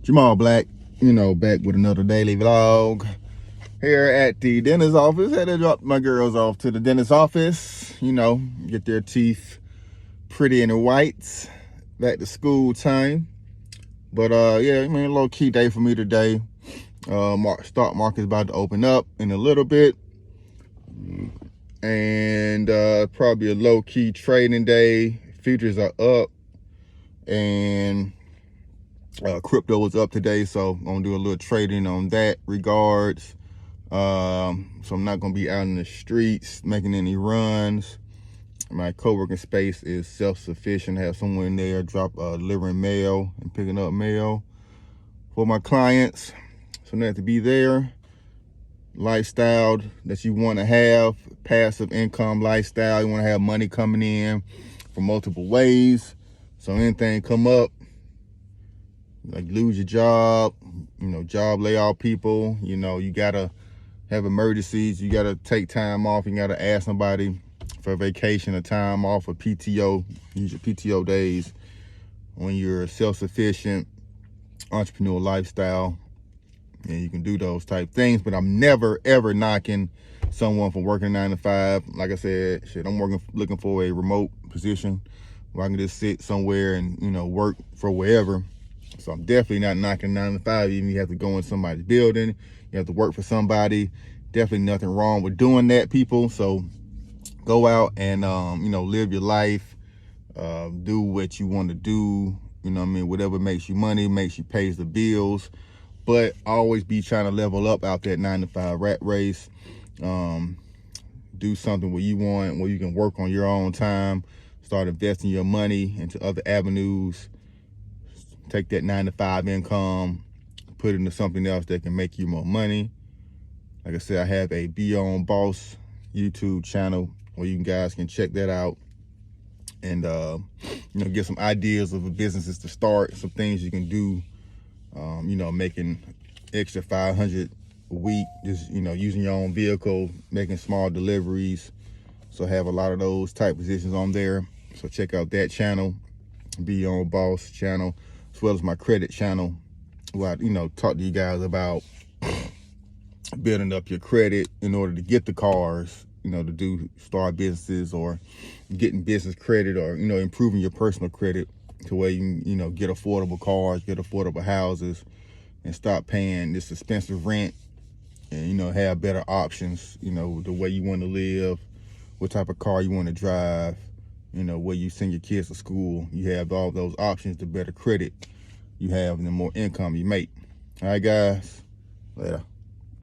Jamal Black, back with another daily vlog. Here at the dentist office. Had to drop my girls off to the dentist office, get their teeth pretty and white. Back to school time. But yeah, a low key day for me today. Stock market's about to open up in a little bit. And probably a low key trading day. Futures are up. And crypto was up today, so I'm gonna do a little trading on that regards. So I'm not gonna be out in the streets making any runs. My co-working space is self-sufficient. Have someone in there delivering mail and picking up mail for my clients. So not to be there. Lifestyle that you want to have, passive income lifestyle. You want to have money coming in from multiple ways. So anything come up, like lose your job, job layoff people, you gotta have emergencies, you gotta take time off, you gotta ask somebody for vacation or time off or PTO, use your PTO days when you're self-sufficient, entrepreneur lifestyle, and you can do those type things. But I'm never ever knocking someone for working 9 to 5. Like I said, I'm looking for a remote position where I can just sit somewhere and work for wherever. So I'm definitely not knocking 9 to 5. Even if you have to go in somebody's building, you have to work for somebody. Definitely nothing wrong with doing that, people. So go out and live your life. Do what you want to do. Whatever makes you money, makes you pays the bills. But always be trying to level up out that 9 to 5 rat race. Do something where you want, where you can work on your own time. Start investing your money into other avenues. Take that 9 to 5 income, put it into something else that can make you more money. Like I said, I have a Be On Boss YouTube channel where you guys can check that out and get some ideas of businesses to start, some things you can do. Making extra 500 a week, just using your own vehicle, making small deliveries. So I have a lot of those type positions on there. So check out that channel, Be On Boss channel, as well as my credit channel, where I, talk to you guys about building up your credit in order to get the cars, to start businesses, or getting business credit, or, improving your personal credit to where you can, get affordable cars, get affordable houses, and stop paying this expensive rent, and, have better options, the way you want to live, what type of car you want to drive, where you send your kids to school. You have all those options. The better credit you have and the more income you make. All right, guys. Later.